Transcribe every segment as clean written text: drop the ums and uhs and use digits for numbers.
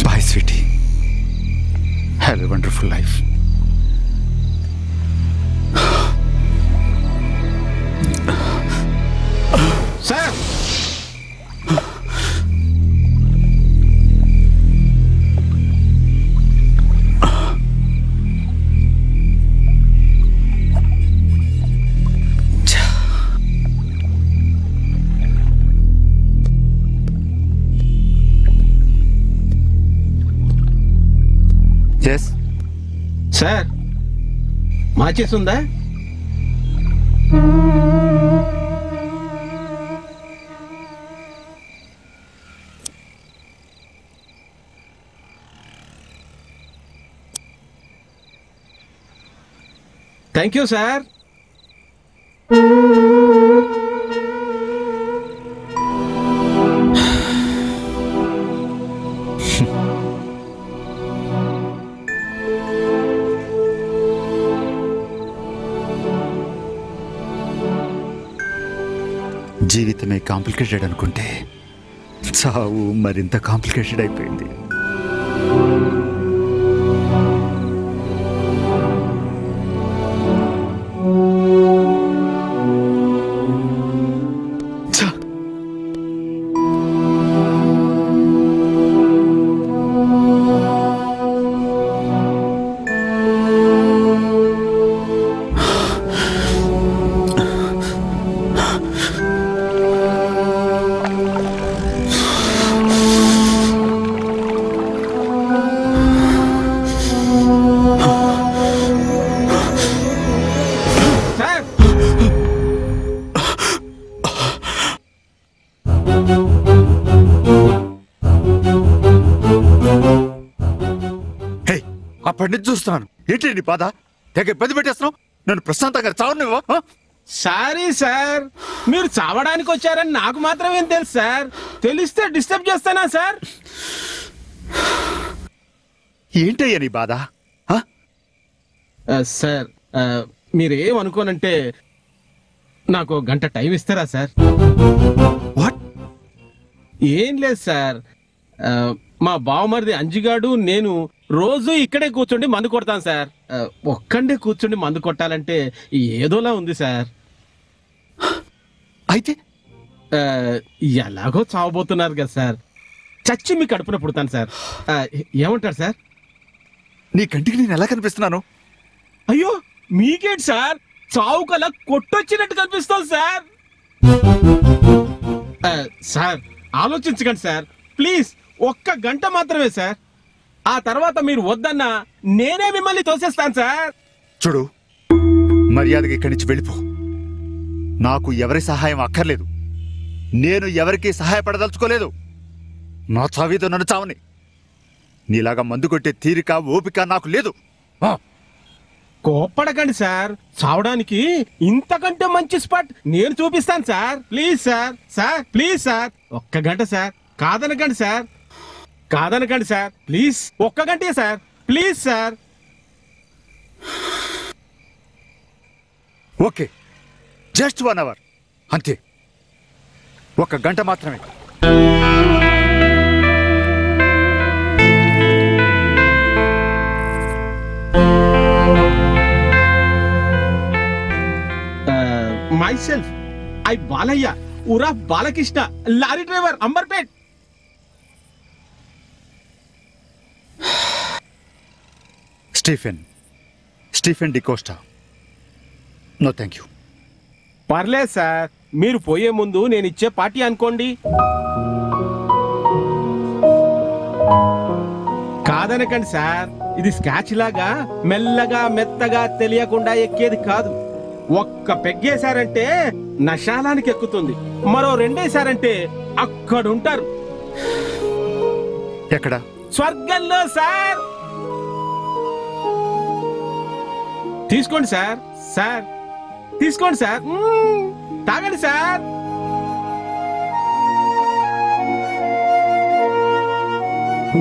Bye, sweetie. Have a wonderful life. Sir! Yes? Sir matches ఉందా? Thank you sir. జీవితమే complicated అనుకుంటే చావు మరింత కాంప్లికేటెడ్ అయిపోయింది. అప్పటి నుంచి చూస్తున్నాను. ఏంటి నీ బాధ? తెగ ఇబ్బంది పెట్టేస్తున్నావు. నన్ను ప్రశాంతంగా చావనివ్వ. సారీ సార్, మీరు చావడానికి వచ్చారని నాకు మాత్రమేం తెలుసు సార్. తెలిస్తే డిస్టర్బ్ చేస్తానా సార్? ఏంటయ్యా నీ బాధ? సార్ మీరేమనుకోనంటే నాకు గంట టైం ఇస్తారా సార్? వాట్? ఏం లేదు సార్, మా బావమరిది అంజిగాడు నేను రోజు ఇక్కడే కూర్చోండి మందు కొడతాను సార్. ఒక్కండే కూర్చోండి మందు కొట్టాలంటే ఏదోలా ఉంది సార్. అయితే ఎలాగో చావబోతున్నారు కదా సార్, చచ్చి మీ కడుపున పుడతాను సార్. ఏమంటారు సార్? నీ కంటికి నేను ఎలా కనిపిస్తున్నాను? అయ్యో మీకేంటి సార్, చావు కల కొట్టొచ్చినట్టు కనిపిస్తాం సార్. సార్ ఆలోచించకండి సార్, ప్లీజ్. ఒక్క గంట మాత్రమే సార్. ఆ తర్వాత మీరు వద్దన్నా నేనే మిమ్మల్ని తోసేస్తాను సార్. చూడు, మర్యాదగా ఇక్కడి నుంచి వెళ్ళిపో. నాకు ఎవరి సహాయం అక్కర్లేదు. నేను ఎవరికి సహాయపడదలుచుకోలేదు. నా చావితో నన్ను చావని. నీలాగా మందు కొట్టే తీరిక ఓపిక నాకు లేదు. కోప్పడకండి సార్, చావడానికి ఇంతకంటే మంచి స్పాట్ నేను చూపిస్తాను sir. Please sir, sir please sir, ఒక్క గంట సార్. కాదనకండి సార్, కాదనకండి సార్, ప్లీజ్. ఒక్క గంటే sir, please sir. Okay, just 1 hour అంతే. ఒక గంట మాత్రమే. myself, I Balaya, Ura Balakishna, lorry driver, Amberpet. Stephen D'Costa. No thank you. పర్లేదు సార్, మీరు పోయే ముందు నేను ఇచ్చే పార్టీ అనుకోండి. కాదనకండి సార్, ఇది స్కాచ్ లాగా మెల్లగా మెత్తగా తెలియకుండా ఎక్కేది కాదు. ఒక్క పెగ్గేశారంటే నశాలానికి ఎక్కుతుంది, మరో 2 వేశారంటే అక్కడుంటారు. ఎక్కడ? స్వర్గంలో సార్. తీసుకోండి సార్, సార్ తీసుకోండి సార్, తాగండి సార్. సార్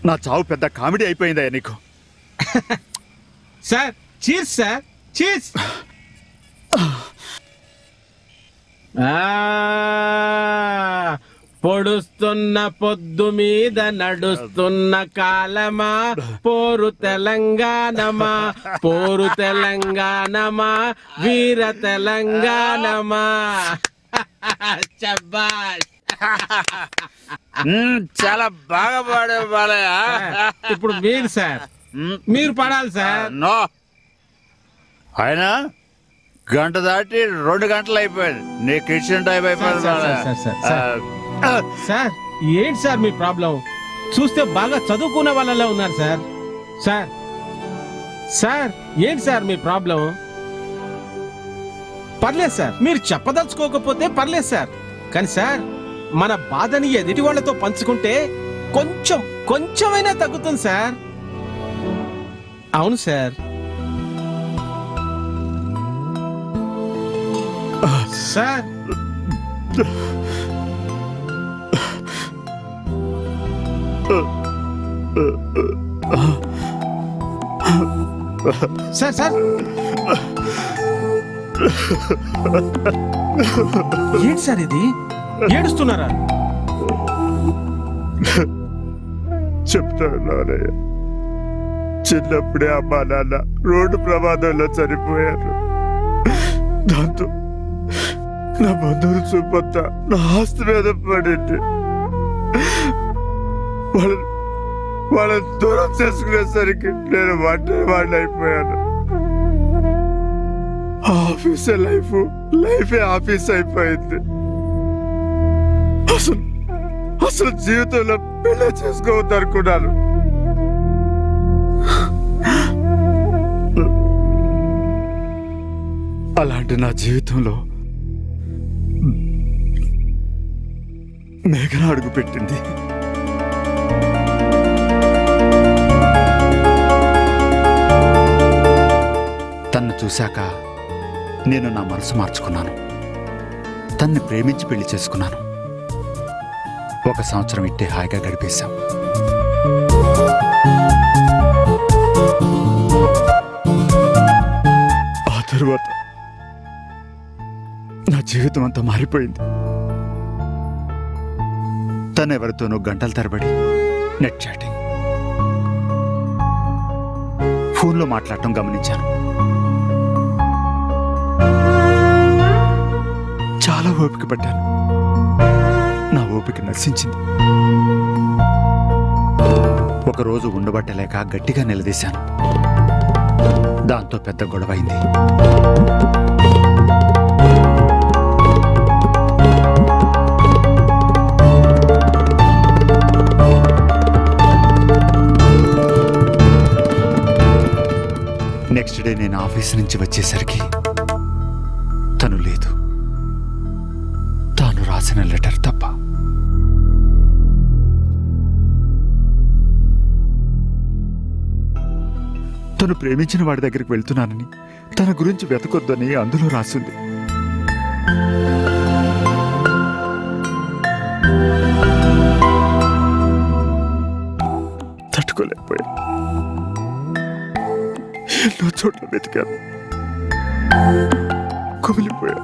నా చావు పెద్ద కామెడీ అయిపోయిందయ్యా నీకు. Sir cheers sir cheers. పొడుస్తున్న పొద్దు మీద నడుస్తున్న కాలమా, పోరు తెలంగాణమా, పోరు తెలంగాణమా, వీర తెలంగాణమా. శభాష్. చాలా బాగా పాడే బాలయ్య. ఇప్పుడు మీరు సార్, మీరు పాడాలి సార్. నో, ఆయన గంట దాటి 2 గంటలు అయిపోయింది. నీ కిచెన్ టైం అయిపోయింది సార్. ఏంటి సార్ మీ ప్రాబ్లం? చూస్తే బాగా చదువుకున్న వాళ్ళలో ఉన్నారు సార్. సార్ సార్ ఏంటి సార్ మీ ప్రాబ్లం? పర్లేదు సార్, మీరు చెప్పదలుచుకోకపోతే పర్లేదు సార్. కానీ సార్, మన బాధని ఎదుటి వాళ్ళతో పంచుకుంటే కొంచెమైనా తగ్గుతుంది సార్. అవును సార్. సార్ సార్ సార్ ఏంటి సార్ ఇది? ఏడుస్తున్నారా? చెప్తాను, చిన్నప్పుడే అమ్మా నాన్న రోడ్డు ప్రమాదంలో చనిపోయారు. దాంతో నా బంధువులు చూపంతా నా ఆస్తి మీద పడింది. వాళ్ళని దూరం చేసుకునేసరికి నేను వాడిని అయిపోయాను. ఆఫీసే లైఫే ఆఫీస్ అయిపోయింది. అసలు జీవితంలో పెళ్లి చేసుకోవద్దు అనుకున్నాను. అలాంటి నా జీవితంలో మేఘన అడుగు పెట్టింది. తన్ను చూశాక నేను నా మనసు మార్చుకున్నాను. తన్ని ప్రేమించి పెళ్లి చేసుకున్నాను. 1 సంవత్సరం ఇట్టే హాయిగా గడిపేశాం. ఆ తరువాత నా జీవితం అంతా మారిపోయింది. తనెవరితోనూ గంటల తరబడి నెట్ చాటింగ్, ఫోన్లో మాట్లాడటం గమనించాను. చాలా ఓపిక పడ్డాను. నా ఓపిక నశించింది. ఒకరోజు ఉండబట్టలేక గట్టిగా నిలదీశాను. దాంతో పెద్ద గొడవ అయింది. నెక్స్ట్ డే నేను ఆఫీస్ నుంచి వచ్చేసరికి తను లేదు. తాను రాసిన లెటర్ తప్ప. తను ప్రేమించిన వాడి దగ్గరికి వెళ్తున్నానని, తన గురించి వెతకొద్దని అందులో రాసింది. తట్టుకోలేకపోయా. ఎన్నో చోట్ల వెతికాను, కుమిలిపోయాను.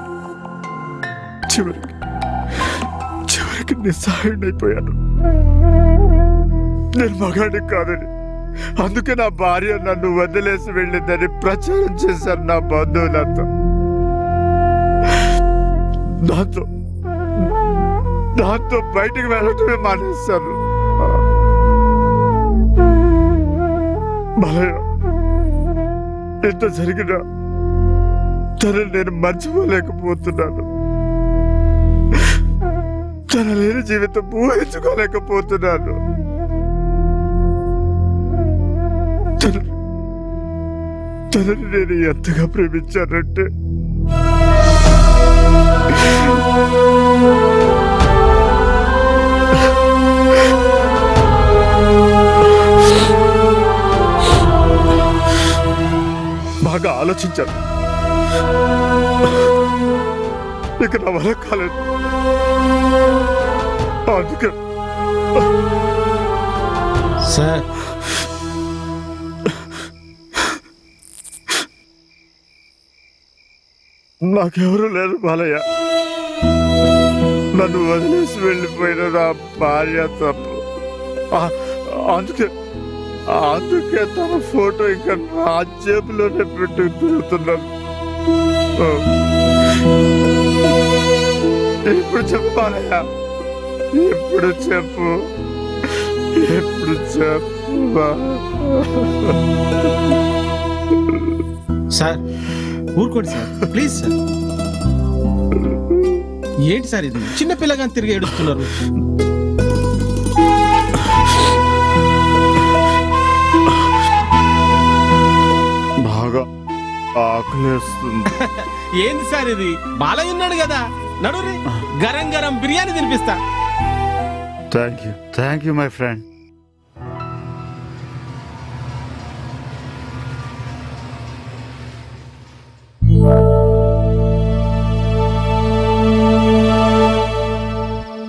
చివరికి నిస్సహాయుడైపోయాను. నేను మగాడిని కాదని, అందుకే నా భార్య నన్ను వదిలేసి వెళ్ళిందని ప్రచారం చేశారు నా బంధువులంతా. దాంతో దాంతో బయటికి వెళ్ళటమే మానేశాను. బాలయ్య, ఎంత జరిగినా తనని నేను మర్చిపోలేకపోతున్నాను. తన లేని జీవితం ఊహించుకోలేకపోతున్నాను. తనని నేను ఎంతగా ప్రేమించానంటే బాగా ఆలోచించాను. ఇక నా వల్ల కాలేదు. అందుకే సార్ నాకెవరు లేరు బాలయ్య. నన్ను వదిలేసి వెళ్ళిపోయిన నా భార్య తప్పు. అందుకే తన ఫోటో ఇంకా నా జేబులోనే పెట్టి తిరుగుతున్నాను. ఇప్పుడు చెప్పు బాలయ్య, ఇప్పుడు చెప్పు. సార్ ఊరుకోండి సార్, ప్లీజ్ సార్. ఏంటి సార్ ఇది? చిన్న పిల్లగాని తిరిగి ఏడుస్తున్నారు. బాగా ఆకలేస్తుంది. ఏంది సార్ ఇది? బాలయ్య ఉన్నాడు కదా, నడురి గరం గరం బిర్యానీ తినిపిస్తా. Thank you my friend.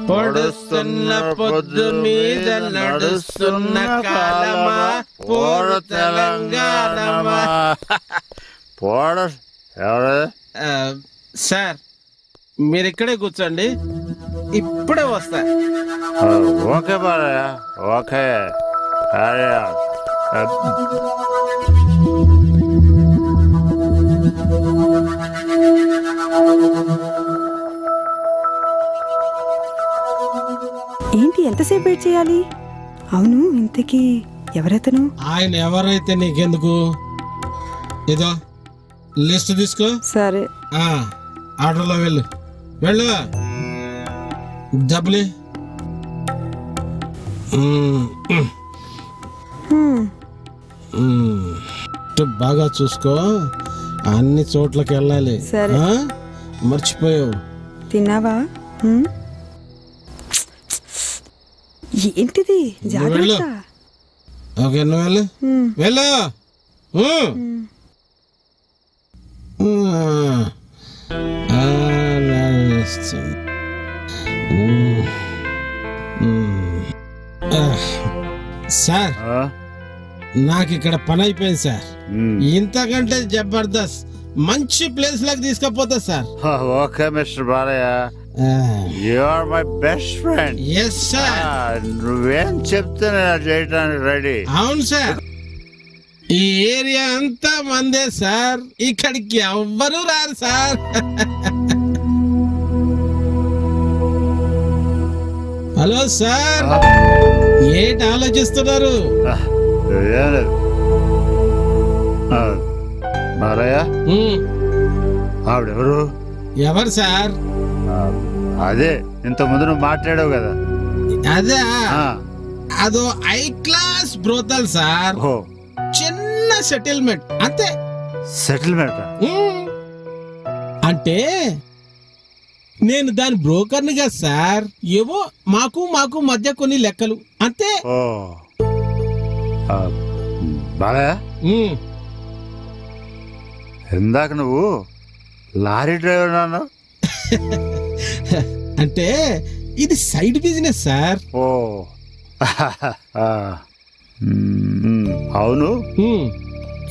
పొడుస్తున్న పొద్దు మీద నడుస్తున్న కాలమా, పోరు తెలంగాణమా. సార్ మీరు ఇక్కడే కూర్చోండి, ఇప్పుడే వస్తా. Okay Balayya, okay. ఏంటి ఎంతసేపు వెయిట్ చేయాలి? అవును, ఇంతకీ ఎవరతను? ఆయన ఎవరైతే నీకెందుకు? ఏదో లిస్ట్ తీసుకో. సరే, ఆర్డర్లో వెళ్ళు డబ్బులు. బాగా చూసుకో, అన్ని చోట్లకి వెళ్ళాలి. సరే. మర్చిపోయావు. తిన్నావా? ఏంటిది? జాగ్రత్త. ఓకే, నువ్వు వెళ్ళు. సార్ నాకు ఇక్కడ పని అయిపోయింది సార్. ఇంతకంటే జబర్దస్త్ మంచి ప్లేస్ లాగా తీసుకపోతా sir. Okay mister Balayya, you are my best friend. Yes sir. నువ్వేం చెప్తే నేను చేయడానికి రెడీ. అవును సార్, ఈ ఏరియా అంతా మందే సార్, ఇక్కడికి ఎవ్వరూ రారు సార్. హలో సార్, ఏంటి ఆలోచిస్తున్నారు? బాలయ్య, ఆవిడెవరు? ఎవరు సార్? అదే ఇంతకుముందు నువ్వు మాట్లాడావు కదా. అదే, అదో హై క్లాస్ బ్రోతల్ సార్. చిన్న సెటిల్మెంట్ అంతే. సెటిల్మెంట్ అంటే నేను దాని బ్రోకర్ని కదా సార్. ఏవో మాకు మధ్య కొన్ని లెక్కలు అంతే. బాలయ్య, ఇందాక నువ్వు లారీ డ్రైవర్ అన్నావు. అంటే ఇది సైడ్ బిజినెస్ సార్. అవును,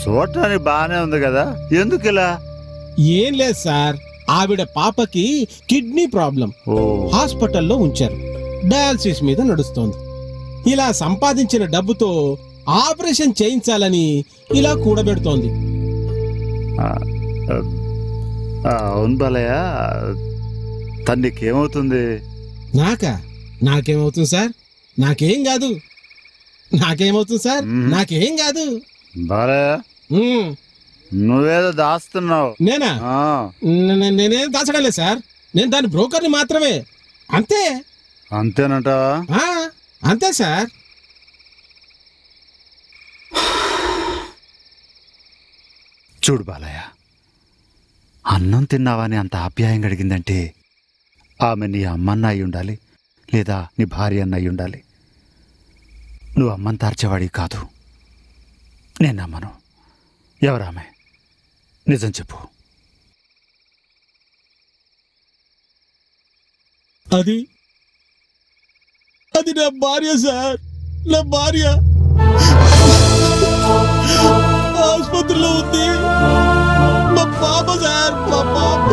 చూడటానికి బానే ఉంది కదా, ఎందుకు ఇలా? ఏం లేదు సార్, ఆవిడ పాపకి కిడ్నీ ప్రాబ్లం, హాస్పిటల్లో ఉంచారు. డయాలసిస్ మీద నడుస్తోంది. ఇలా సంపాదించిన డబ్బుతో ఆపరేషన్ చేయించాలని ఇలా అవును బాలయ్య, తను నీకేమవుతుంది? నాకేమవుతుంది సార్? నాకేం కాదు. నాకేమవుతుంది సార్? నాకేం కాదు. బాలయ్య, నువ్వేదో దాస్తున్నావు. నేనా? నేనేం దాచడం లేదు సార్. నేను దాని బ్రోకర్ని మాత్రమే. అంతే. అంతేనంటావా? అంతే సార్. చూడు బాలయ్య, అన్నం తిన్నావని అంత ఆప్యాయంగా అడిగిందంటే ఆమె నీ అమ్మన్న అయి ఉండాలి, లేదా నీ భార్య అన్న అయి ఉండాలి. నువ్వు అమ్మని తార్చేవాడివి కాదు. నేను నమ్మను. ఎవరామె? నిజం చెప్పు. అది నా భార్య సార్. నా భార్య ఆసుపత్రిలో ఉంది. మా పాప సార్, మా పాప.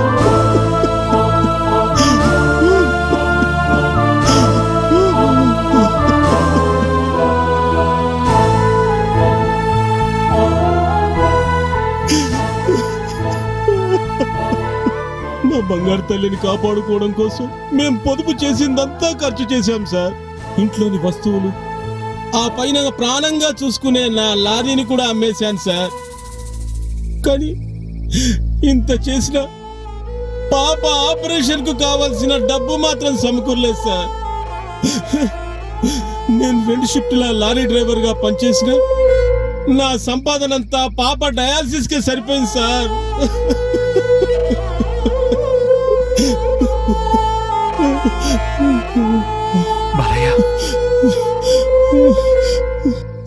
మా బంగారు తల్లిని కాపాడుకోవడం కోసం మేం పొదుపు చేసిందంతా ఖర్చు చేశాం సార్. ఇంట్లోని వస్తువులు, ఆ పైన ప్రాణంగా చూసుకునే నా లారీని కూడా అమ్మేశాను సార్. కానీ ఇంత చేసిన పాప ఆపరేషన్ కు కావాల్సిన డబ్బు మాత్రం సమకూరలేదు సార్. నేను 2 షిఫ్టుల లారీ డ్రైవర్ గా పనిచేసిన నా సంపాదనంతా పాప డయాలసిస్ కే సరిపోయింది సార్. బాలయ్య,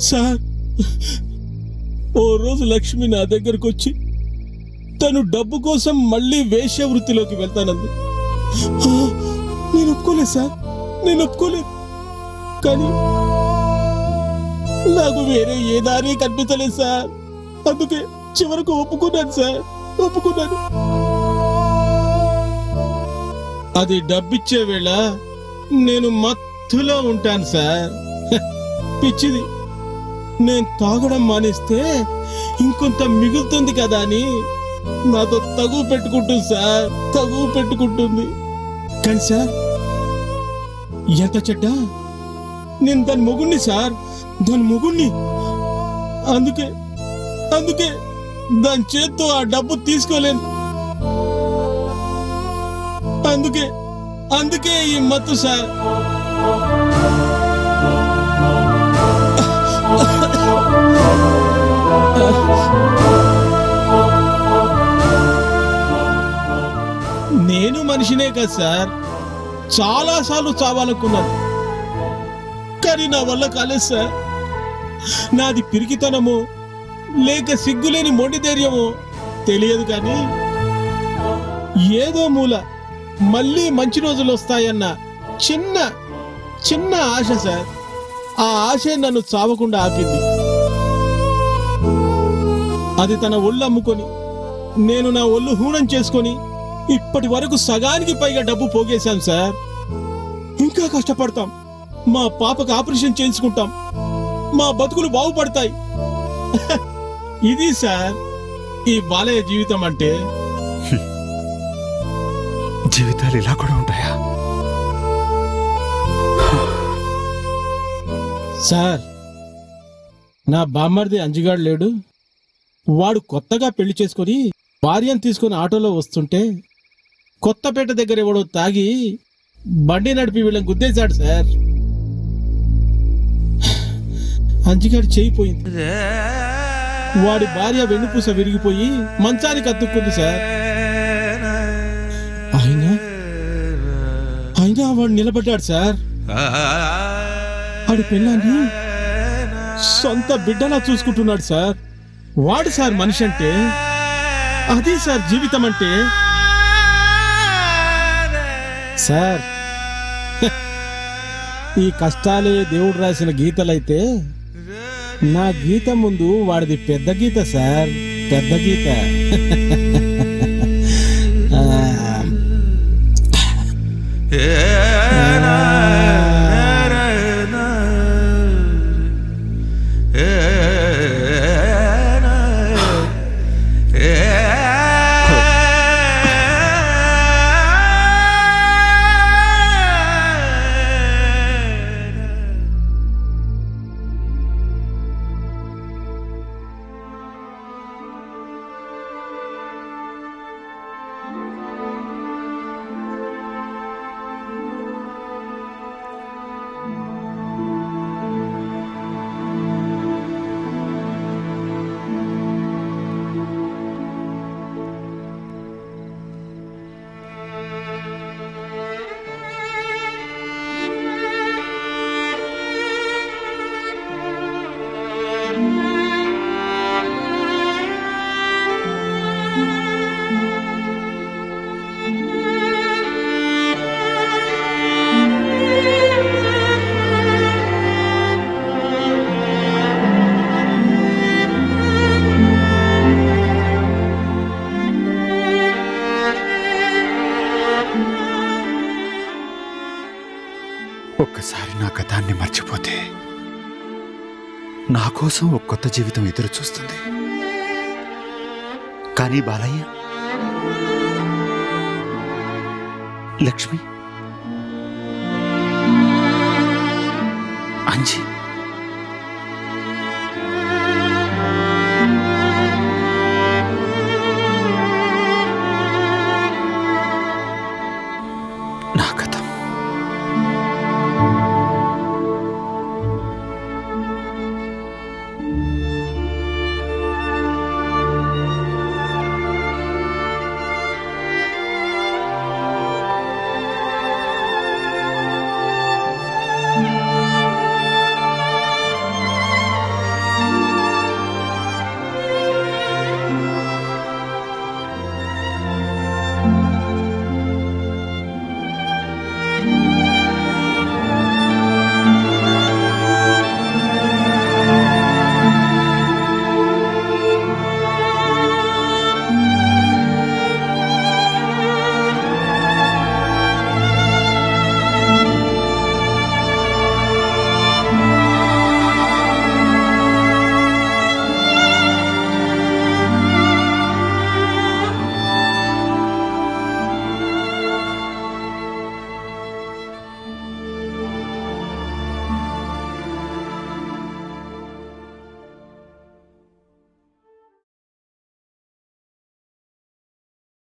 సార్, ఓ రోజు లక్ష్మి నా దగ్గరకు వచ్చి తను డబ్బు కోసం మళ్ళీ వేశ్య వృత్తిలోకి వెళ్తానంది. నేను ఒప్పుకోలేదు సార్. నేను ఒప్పుకోలేదు. కానీ నాకు వేరే ఏ దారి కనిపించలేదు సార్. అందుకే చివరకు ఒప్పుకున్నాను సార్. ఒప్పుకున్నాను. అది డబ్బిచ్చే వేళ నేను మత్తులో ఉంటాను సార్. పిచ్చిది. నేను తాగడం మానేస్తే ఇంకొంత మిగులుతుంది కదా అని నాతో తగువ పెట్టుకుంటుంది సార్. తగువ పెట్టుకుంటుంది. కానీ సార్, ఎంత చెడ్డ. నేను దాని మొగుణ్ణి సార్. దాని మొగుణ్ణి. అందుకే దాని చేత్తో ఆ డబ్బు తీసుకోలేను. అందుకే ఈ మత్తు సార్. నేను మనిషినే కదా సార్. చాలా సార్లు చావాలనుకున్నాను. కానీ నా వల్ల కాలేదు సార్. నాది పిరికితనమో లేక సిగ్గులేని మొండి ధైర్యమో తెలియదు. కానీ ఏదో మూల మళ్ళీ మంచి రోజులు వస్తాయన్న చిన్న ఆశ సార్. ఆ ఆశే నన్ను చావకుండా ఆపింది. అది తన ఒళ్ళు అమ్ముకొని నేను నా ఒళ్ళు హూనం చేసుకొని ఇప్పటి వరకు సగానికి పైగా డబ్బు పోగేశాను సార్. ఇంకా కష్టపడతాం. మా పాపకు ఆపరేషన్ చేయించుకుంటాం. మా బతుకులు బాగుపడతాయి. ఇది సార్ ఈ బాలయ్య జీవితం అంటే. జీవితాలు ఇలా కూడా ఉంటాయా సార్? నా బామ్మర్ది అంజిగాడు లేడు. వాడు కొత్తగా పెళ్లి చేసుకొని భార్యను తీసుకొని ఆటోలో వస్తుంటే కొత్తపేట దగ్గర ఎవడో తాగి బండి నడిపి వీళ్ళని గుద్దేశాడు సార్. అంజిగాడు చేయిపోయింది. వాడి భార్య వెన్నుపూస విరిగిపోయి మంచానికి అతుక్కుంది సార్. అయినా వాడు నిలబడ్డాడు సార్. వాడి పిల్లాన్ని సొంత బిడ్డలా చూసుకుంటున్నాడు సార్. వాడు సార్ మనిషి అంటే. అది సార్ జీవితం అంటే. సార్, ఈ కష్టాలే దేవుడు రాసిన గీతలైతే నా గీత ముందు వాడిది పెద్ద గీత సార్. పెద్ద గీత. ఒక్కసారి నా గతాన్ని మర్చిపోతే నా కోసం ఒక కొత్త జీవితం ఎదురు చూస్తుంది. కానీ బాలయ్య, లక్ష్మి, అంజీ